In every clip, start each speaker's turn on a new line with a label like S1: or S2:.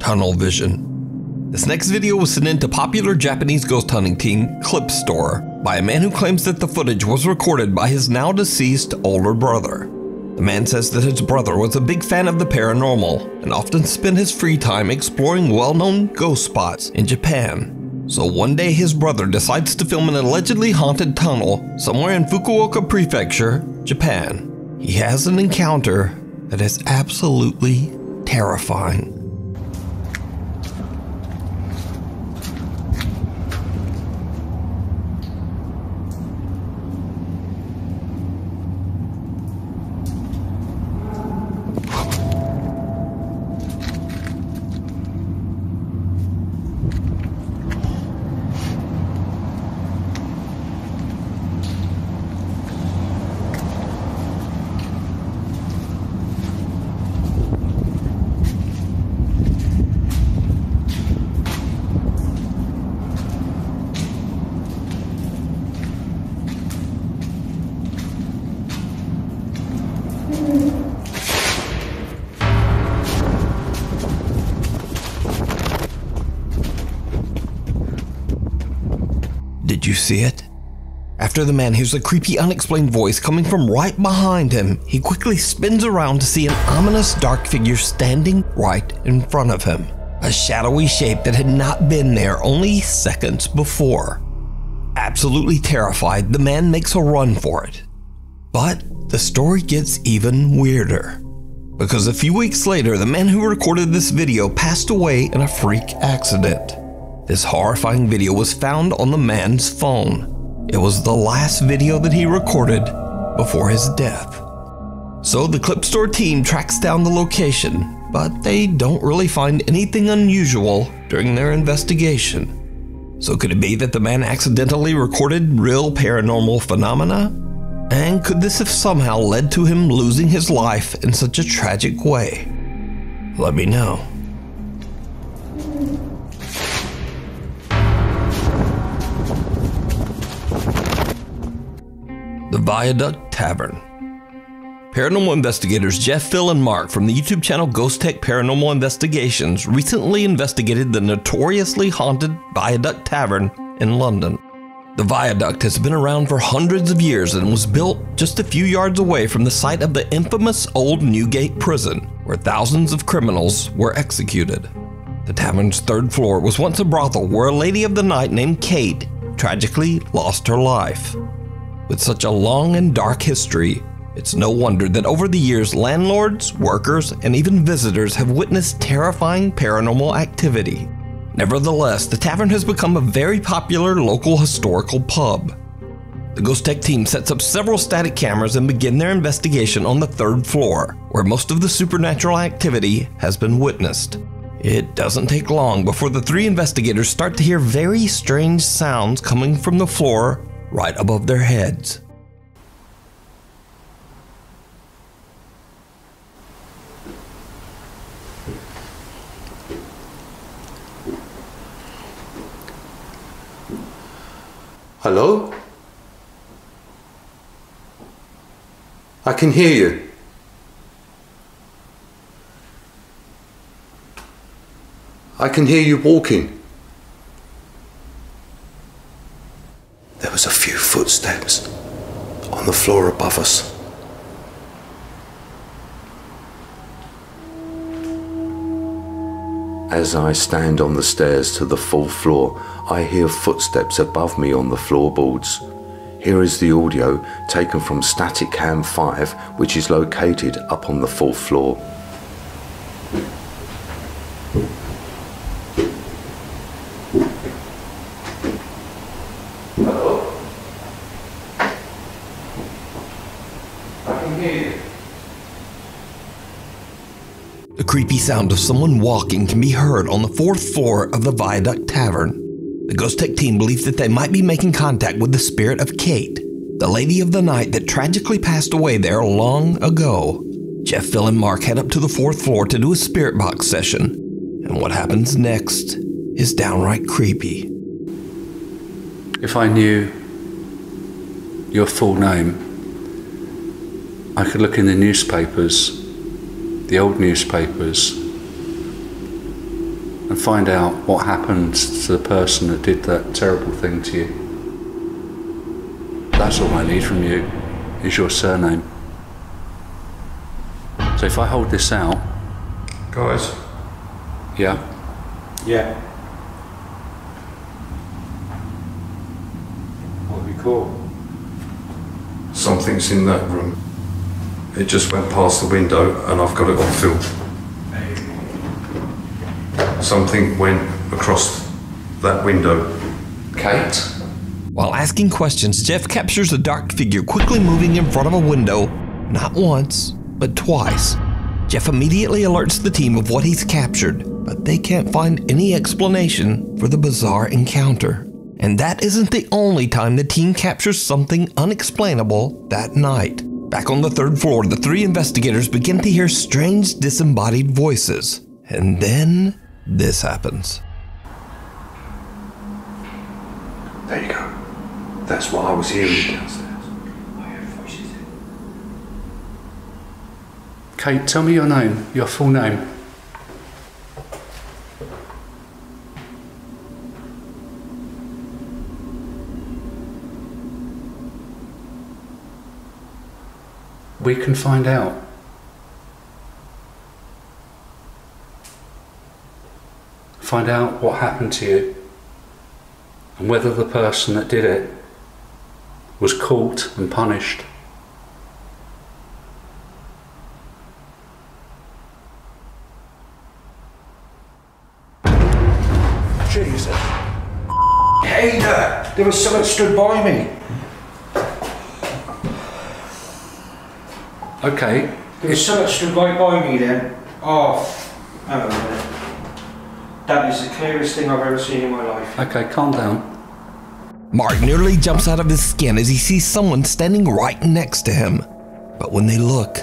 S1: tunnel vision. This next video was sent in to popular Japanese ghost hunting team Clipstore by a man who claims that the footage was recorded by his now deceased older brother. The man says that his brother was a big fan of the paranormal and often spent his free time exploring well-known ghost spots in Japan. So one day his brother decides to film an allegedly haunted tunnel somewhere in Fukuoka Prefecture, Japan. He has an encounter that is absolutely terrifying. Did you see it? After the man hears a creepy, unexplained voice coming from right behind him, he quickly spins around to see an ominous dark figure standing right in front of him. A shadowy shape that had not been there only seconds before. Absolutely terrified, the man makes a run for it. But the story gets even weirder. Because a few weeks later, the man who recorded this video passed away in a freak accident. This horrifying video was found on the man's phone. It was the last video that he recorded before his death. So the Clipstore team tracks down the location, but they don't really find anything unusual during their investigation. So could it be that the man accidentally recorded real paranormal phenomena? And could this have somehow led to him losing his life in such a tragic way? Let me know. The Viaduct Tavern. Paranormal investigators Jeff, Phil, and Mark from the YouTube channel Ghostech Paranormal Investigations recently investigated the notoriously haunted Viaduct Tavern in London. The Viaduct has been around for hundreds of years and was built just a few yards away from the site of the infamous old Newgate prison, where thousands of criminals were executed. The tavern's third floor was once a brothel where a lady of the night named Kate tragically lost her life. With such a long and dark history, it's no wonder that over the years landlords, workers, and even visitors have witnessed terrifying paranormal activity. Nevertheless, the tavern has become a very popular local historical pub. The Ghostech team sets up several static cameras and begin their investigation on the third floor, where most of the supernatural activity has been witnessed. It doesn't take long before the three investigators start to hear very strange sounds coming from the floor right above their heads.
S2: Hello? I can hear you. I can hear you walking. There was a few footsteps on the floor above us. As I stand on the stairs to the fourth floor, I hear footsteps above me on the floorboards. Here is the audio taken from Static Cam 5, which is located up on the fourth floor. Hello? I can hear you.
S1: The creepy sound of someone walking can be heard on the fourth floor of the Viaduct Tavern. The Ghostech team believes that they might be making contact with the spirit of Kate, the lady of the night that tragically passed away there long ago. Jeff, Phil, and Mark head up to the fourth floor to do a spirit box session, and what happens next is downright creepy.
S3: If I knew your full name, I could look in the newspapers, the old newspapers, and find out what happened to the person that did that terrible thing to you. That's all I need from you, is your surname. So if I hold this out...
S2: Guys?
S3: Yeah?
S4: Yeah. What would be cool?
S2: Something's in that room. It just went past the window and I've got it on film. Something went across that window.
S3: Kate?
S1: While asking questions, Jeff captures a dark figure quickly moving in front of a window, not once, but twice. Jeff immediately alerts the team of what he's captured, but they can't find any explanation for the bizarre encounter. And that isn't the only time the team captures something unexplainable that night. Back on the third floor, the three investigators begin to hear strange disembodied voices. And then this happens.
S2: There you go. That's what I was hearing downstairs.
S3: Kate, tell me your name, your full name. We can find out. Find out what happened to you and whether the person that did it was caught and punished.
S4: Jesus. Hey there was someone stood by me.
S3: Okay.
S4: There was someone stood right by me then. Oh, hang on a minute. That is the clearest thing I've ever seen in my life.
S3: Okay, calm down.
S1: Mark nearly jumps out of his skin as he sees someone standing right next to him. But when they look,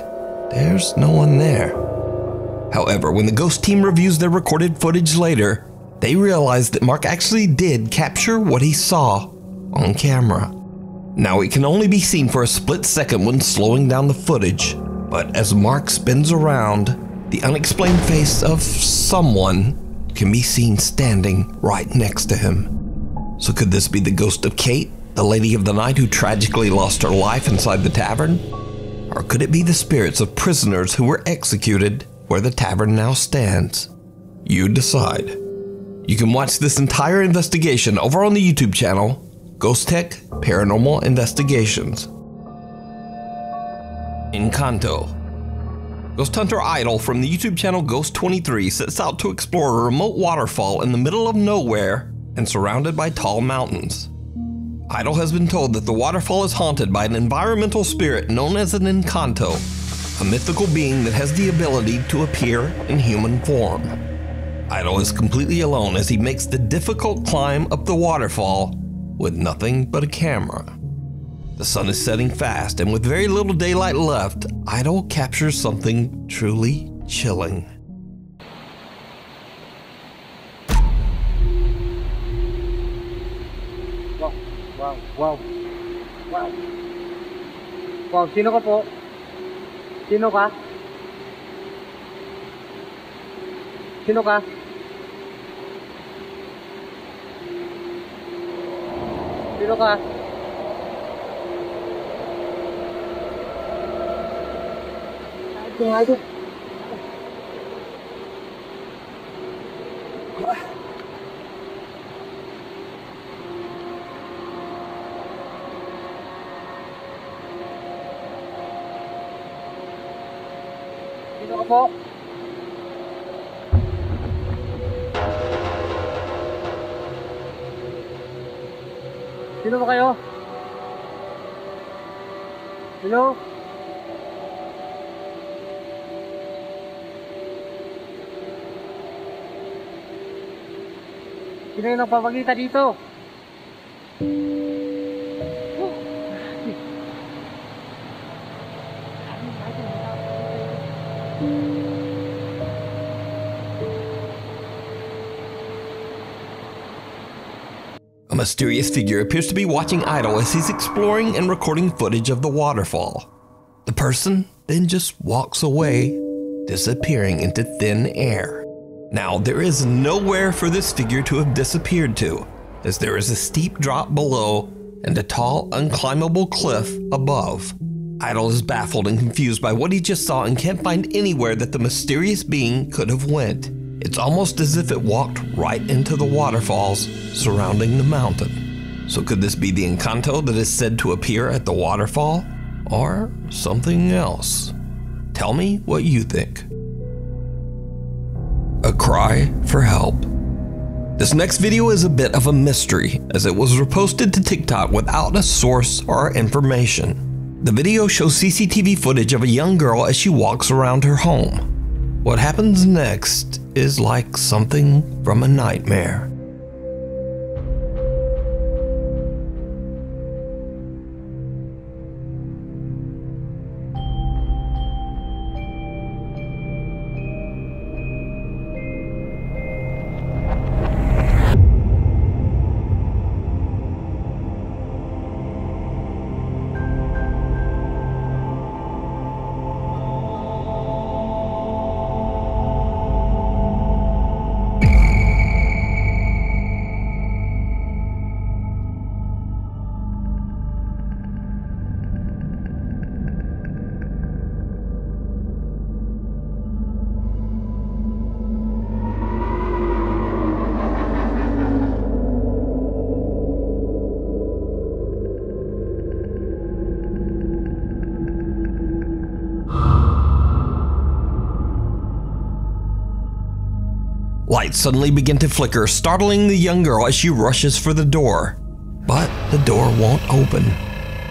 S1: there's no one there. However, when the ghost team reviews their recorded footage later, they realize that Mark actually did capture what he saw on camera. Now it can only be seen for a split second when slowing down the footage, but as Mark spins around, the unexplained face of someone can be seen standing right next to him. So could this be the ghost of Kate, the lady of the night who tragically lost her life inside the tavern? Or could it be the spirits of prisoners who were executed where the tavern now stands? You decide. You can watch this entire investigation over on the YouTube channel, Ghostech Paranormal Investigations. Encanto. Ghost hunter Idol from the YouTube channel Ghost23 sets out to explore a remote waterfall in the middle of nowhere and surrounded by tall mountains. Idol has been told that the waterfall is haunted by an environmental spirit known as an Encanto, a mythical being that has the ability to appear in human form. Idol is completely alone as he makes the difficult climb up the waterfall with nothing but a camera. The sun is setting fast, and with very little daylight left, Idol captures something truly chilling.
S5: Wow. Sino ka po? Sino ka? Sino ka? Sino ka? Ito. Sino ka po? Sino ba kayo? Hello? Sino yung nagpapakita dito?
S1: A mysterious figure appears to be watching Idol as he's exploring and recording footage of the waterfall. The person then just walks away, disappearing into thin air. Now, there is nowhere for this figure to have disappeared to, as there is a steep drop below and a tall, unclimbable cliff above. Idle is baffled and confused by what he just saw and can't find anywhere that the mysterious being could have went. It's almost as if it walked right into the waterfalls surrounding the mountain. So could this be the Encanto that is said to appear at the waterfall? Or something else? Tell me what you think. A cry for help. This next video is a bit of a mystery, as it was reposted to TikTok without a source or information. The video shows CCTV footage of a young girl as she walks around her home. What happens next is like something from a nightmare. Lights suddenly begin to flicker, startling the young girl as she rushes for the door. But the door won't open.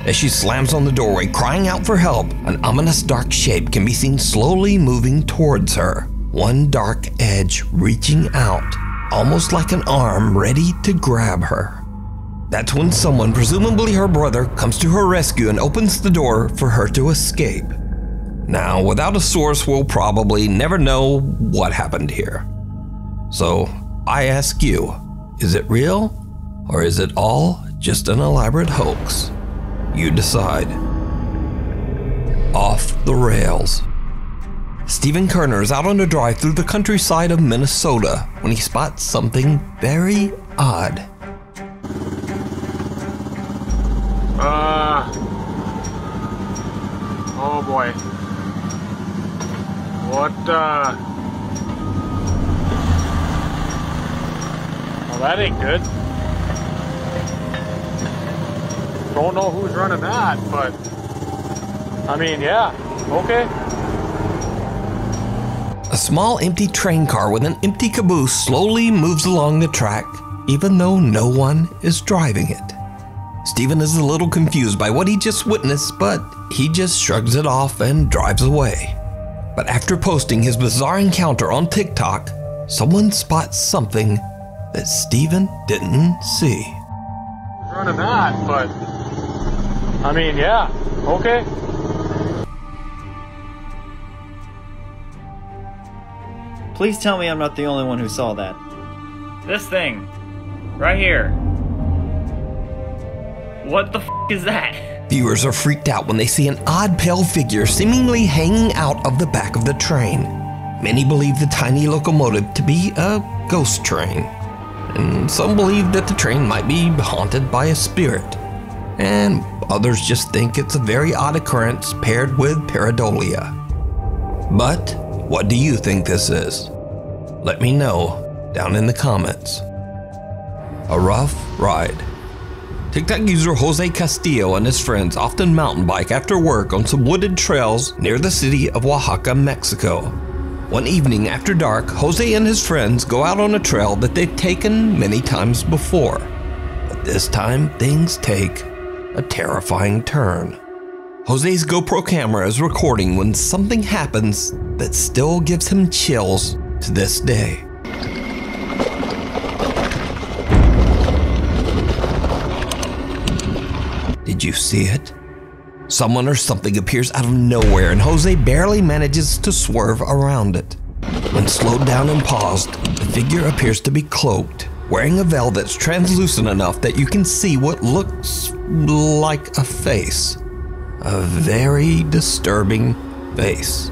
S1: As she slams on the doorway, crying out for help, an ominous dark shape can be seen slowly moving towards her. One dark edge reaching out, almost like an arm ready to grab her. That's when someone, presumably her brother, comes to her rescue and opens the door for her to escape. Now, without a source, we'll probably never know what happened here. So, I ask you, is it real, or is it all just an elaborate hoax? You decide. Off the rails. Stephen Kerner is out on a drive through the countryside of Minnesota when he spots something very odd.
S6: Oh boy. What, Well, that ain't good. Don't know who's running that, but I mean, yeah, okay.
S1: A small empty train car with an empty caboose slowly moves along the track, even though no one is driving it. Stephen is a little confused by what he just witnessed, but he just shrugs it off and drives away. But after posting his bizarre encounter on TikTok, someone spots something that Stephen didn't see.
S6: Running that, but I mean, yeah, okay.
S7: Please tell me I'm not the only one who saw that. This thing, right here. What the f is that?
S1: Viewers are freaked out when they see an odd pale figure seemingly hanging out of the back of the train. Many believe the tiny locomotive to be a ghost train. And some believe that the train might be haunted by a spirit. And others just think it's a very odd occurrence paired with pareidolia. But what do you think this is? Let me know down in the comments. A rough ride. TikTok user Jose Castillo and his friends often mountain bike after work on some wooded trails near the city of Oaxaca, Mexico. One evening after dark, Jose and his friends go out on a trail that they've taken many times before. But this time, things take a terrifying turn. Jose's GoPro camera is recording when something happens that still gives him chills to this day. Did you see it? Someone or something appears out of nowhere and Jose barely manages to swerve around it. When slowed down and paused, the figure appears to be cloaked, wearing a veil that's translucent enough that you can see what looks like a face. A very disturbing face.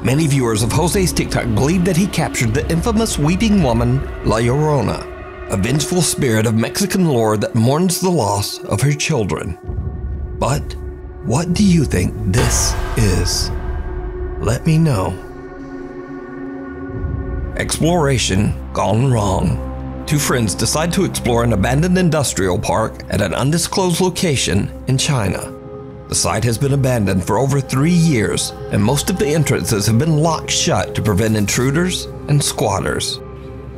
S1: Many viewers of Jose's TikTok believe that he captured the infamous weeping woman, Llarona, a vengeful spirit of Mexican lore that mourns the loss of her children. But what do you think this is? Let me know. Exploration gone wrong. Two friends decide to explore an abandoned industrial park at an undisclosed location in China. The site has been abandoned for over 3 years, and most of the entrances have been locked shut to prevent intruders and squatters.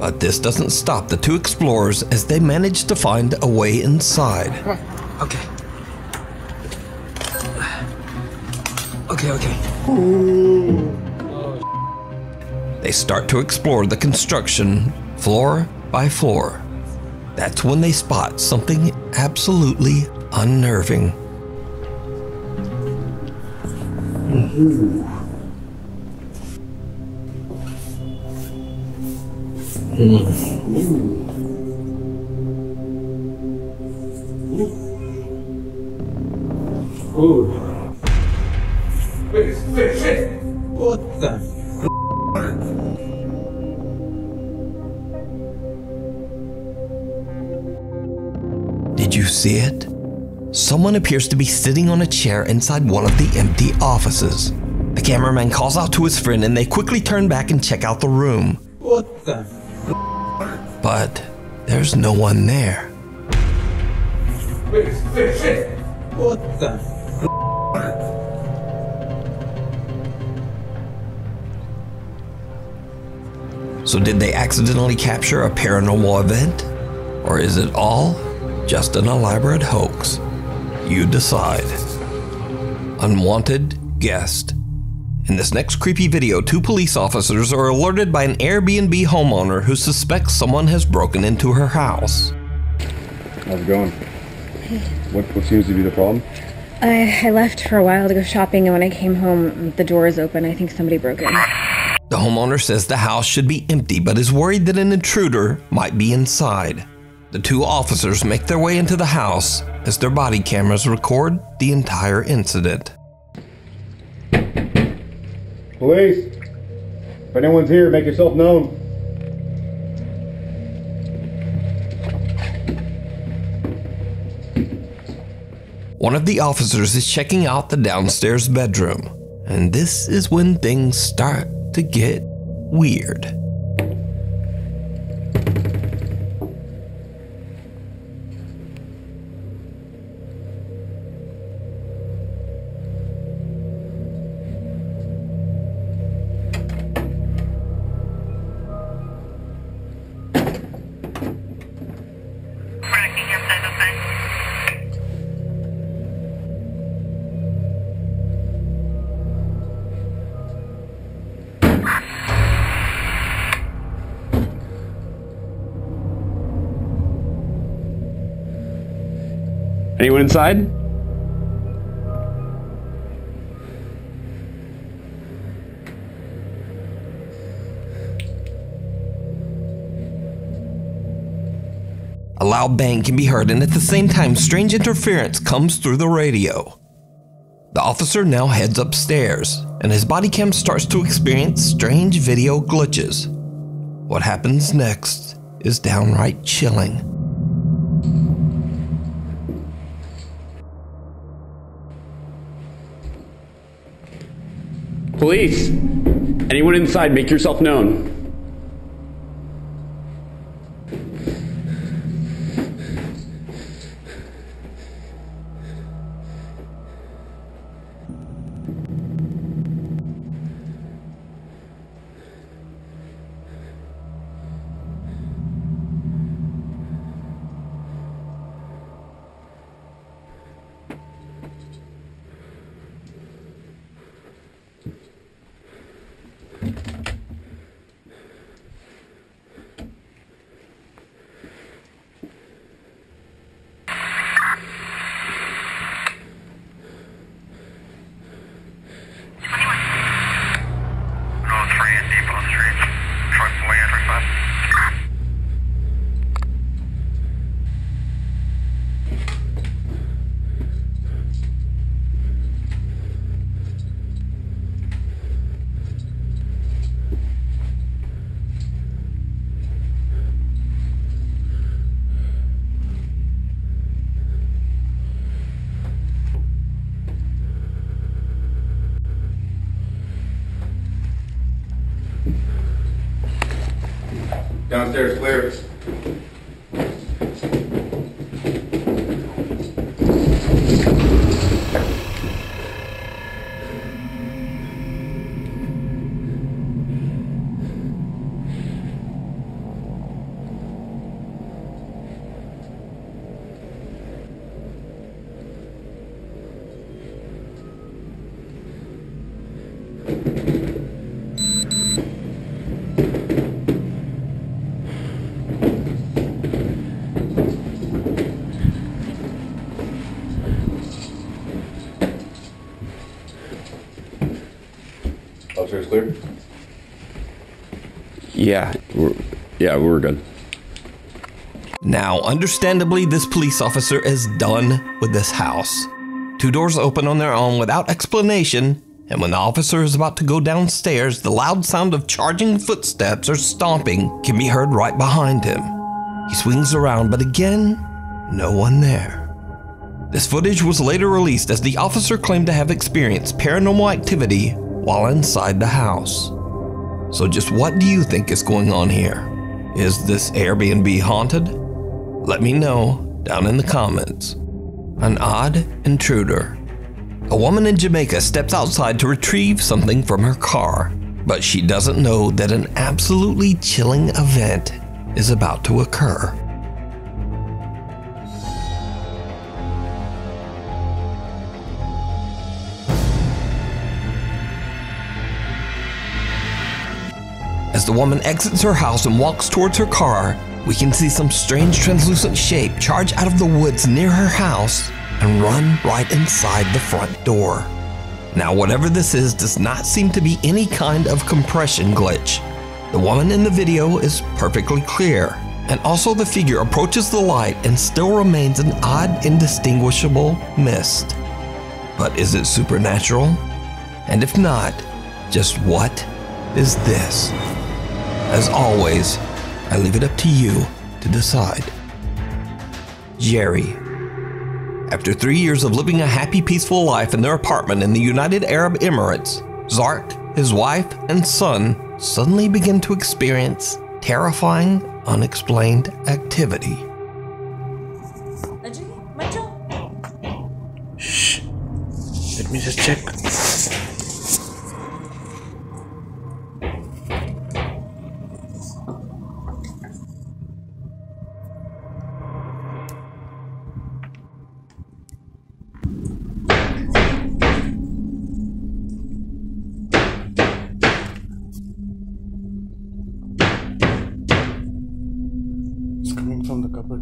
S1: But this doesn't stop the two explorers as they manage to find a way inside.
S5: Okay.
S1: They start to explore the construction floor by floor. That's when they spot something absolutely unnerving.
S5: What the?
S1: Did you see it? Someone appears to be sitting on a chair inside one of the empty offices. The cameraman calls out to his friend and they quickly turn back and check out the room.
S5: What the?
S1: But there's no one there.
S5: What the?
S1: So did they accidentally capture a paranormal event? Or is it all just an elaborate hoax? You decide. Unwanted guest. In this next creepy video, two police officers are alerted by an Airbnb homeowner who suspects someone has broken into her house.
S8: How's it going? What seems to be the problem?
S9: I left for a while to go shopping, and when I came home, the door is open. I think somebody broke in.
S1: The homeowner says the house should be empty, but is worried that an intruder might be inside. The two officers make their way into the house as their body cameras record the entire incident.
S8: Police! If anyone's here, make yourself known.
S1: One of the officers is checking out the downstairs bedroom, and this is when things start to get weird.
S8: Anyone inside?
S1: A loud bang can be heard, and at the same time, strange interference comes through the radio. The officer now heads upstairs, and his body cam starts to experience strange video glitches. What happens next is downright chilling.
S8: Police! Anyone inside, make yourself known. Downstairs clear. Upstairs clear?
S10: Yeah, we're good.
S1: Now, understandably, this police officer is done with this house. 2 doors open on their own without explanation, and when the officer is about to go downstairs, the loud sound of charging footsteps or stomping can be heard right behind him. He swings around, but again, no one there. This footage was later released as the officer claimed to have experienced paranormal activity while inside the house. So just what do you think is going on here? Is this Airbnb haunted? Let me know down in the comments. An odd intruder. A woman in Jamaica steps outside to retrieve something from her car, but she doesn't know that an absolutely chilling event is about to occur. As the woman exits her house and walks towards her car, we can see some strange translucent shape charge out of the woods near her house and run right inside the front door. Now, whatever this is does not seem to be any kind of compression glitch. The woman in the video is perfectly clear, and also the figure approaches the light and still remains an odd, indistinguishable mist. But is it supernatural? And if not, just what is this? As always, I leave it up to you to decide. Jerry. After 3 years of living a happy, peaceful life in their apartment in the United Arab Emirates, Zark, his wife, and son suddenly begin to experience terrifying, unexplained activity.
S4: Shh. Let me just check. From the cupboard.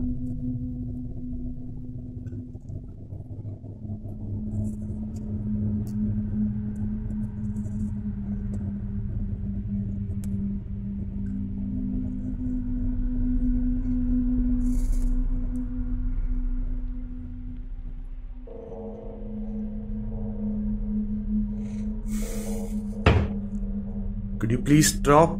S4: Could you please stop?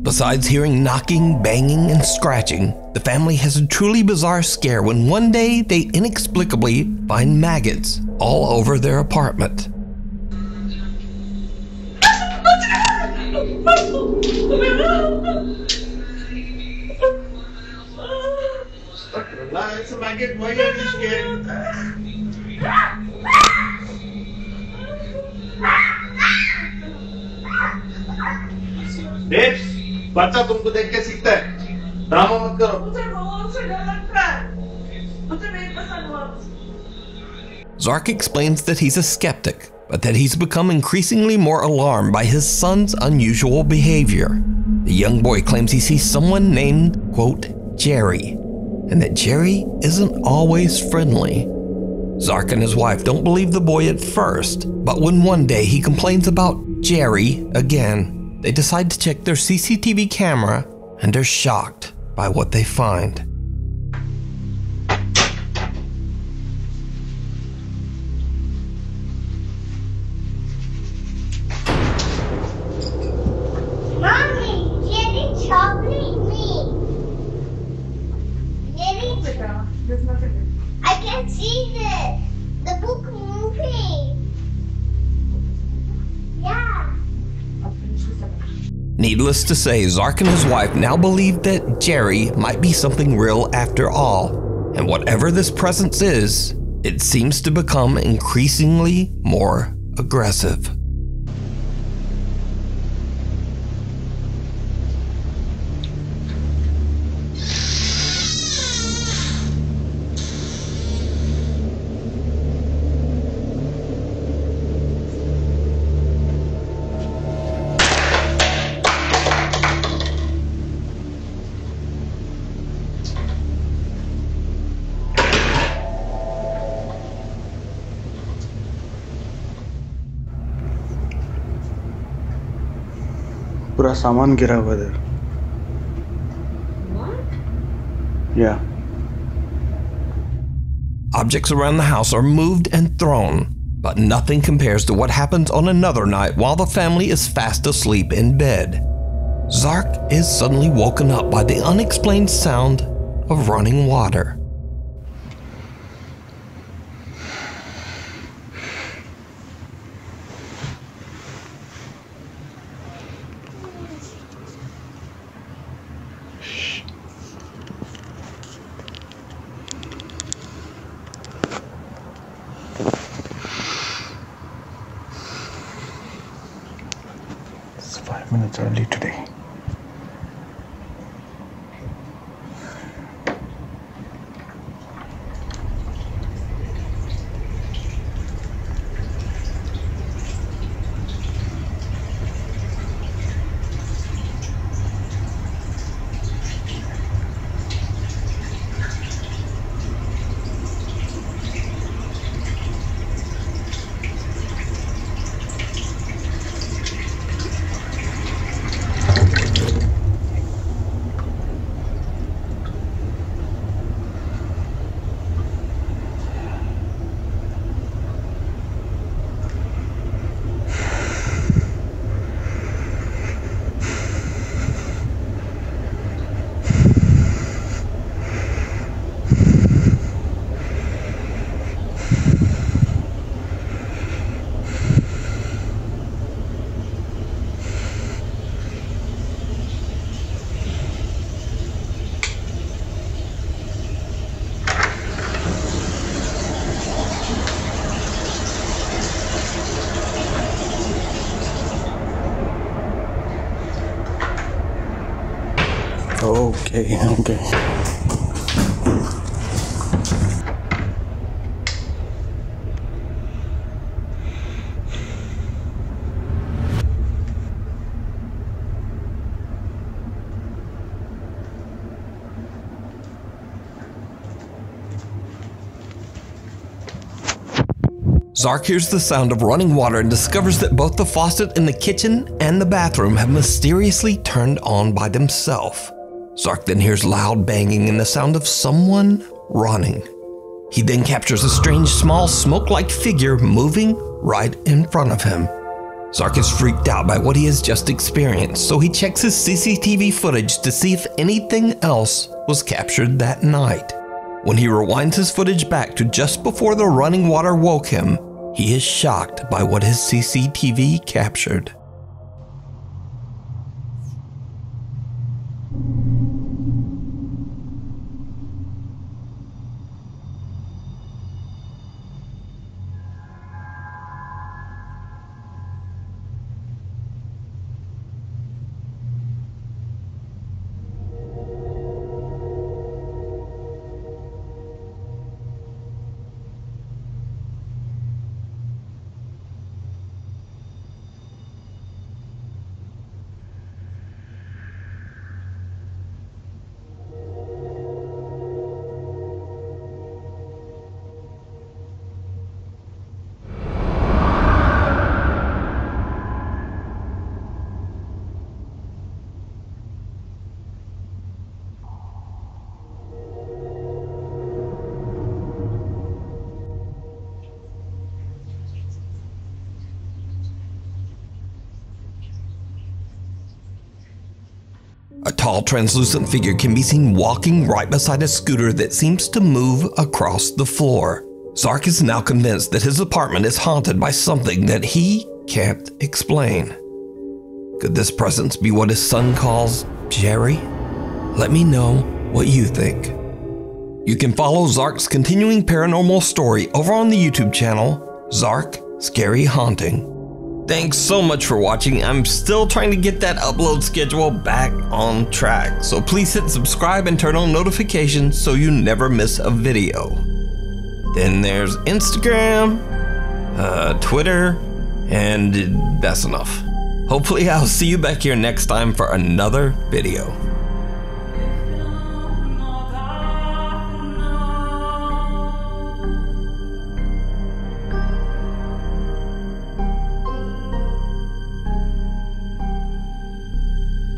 S1: Besides hearing knocking, banging, and scratching, the family has a truly bizarre scare when one day they inexplicably find maggots all over their apartment.
S4: It's a maggot. Why are you scared? Babes, बच्चा तुमको देख के सीखता है. Drama मत करो. मुझे बहुत से डर लगता है. मुझे नहीं पसंद बहुत.
S1: Zark explains that he's a skeptic, but that he's become increasingly more alarmed by his son's unusual behavior. The young boy claims he sees someone named, quote, Jerry, and that Jerry isn't always friendly. Zark and his wife don't believe the boy at first, but when one day he complains about Jerry again, they decide to check their CCTV camera and are shocked by what they find.
S11: Mommy, Jerry chocolate me. Jerry, there's nothing. I can see the book moving. Yeah. I'll finish this up.
S1: Needless to say, Zark and his wife now believe that Jerry might be something real after all, and whatever this presence is, it seems to become increasingly more aggressive.
S12: पूरा सामान गिरा हुआ है.
S11: What?
S12: Yeah.
S1: Objects around the house are moved and thrown, but nothing compares to what happens on another night while the family is fast asleep in bed. Zark is suddenly woken up by the unexplained sound of running water.
S12: It's 5 minutes early today. Okay.
S1: Zark hears the sound of running water and discovers that both the faucet in the kitchen and the bathroom have mysteriously turned on by themselves. Zark then hears loud banging and the sound of someone running. He then captures a strange small smoke-like figure moving right in front of him. Zark is freaked out by what he has just experienced, so he checks his CCTV footage to see if anything else was captured that night. When he rewinds his footage back to just before the running water woke him, he is shocked by what his CCTV captured. A tall, translucent figure can be seen walking right beside a scooter that seems to move across the floor. Zark is now convinced that his apartment is haunted by something that he can't explain. Could this presence be what his son calls Jerry? Let me know what you think. You can follow Zark's continuing paranormal story over on the YouTube channel, Zark Scary Haunting. Thanks so much for watching. I'm still trying to get that upload schedule back on track, so please hit subscribe and turn on notifications so you never miss a video. Then there's Instagram, Twitter, and that's enough. Hopefully I'll see you back here next time for another video.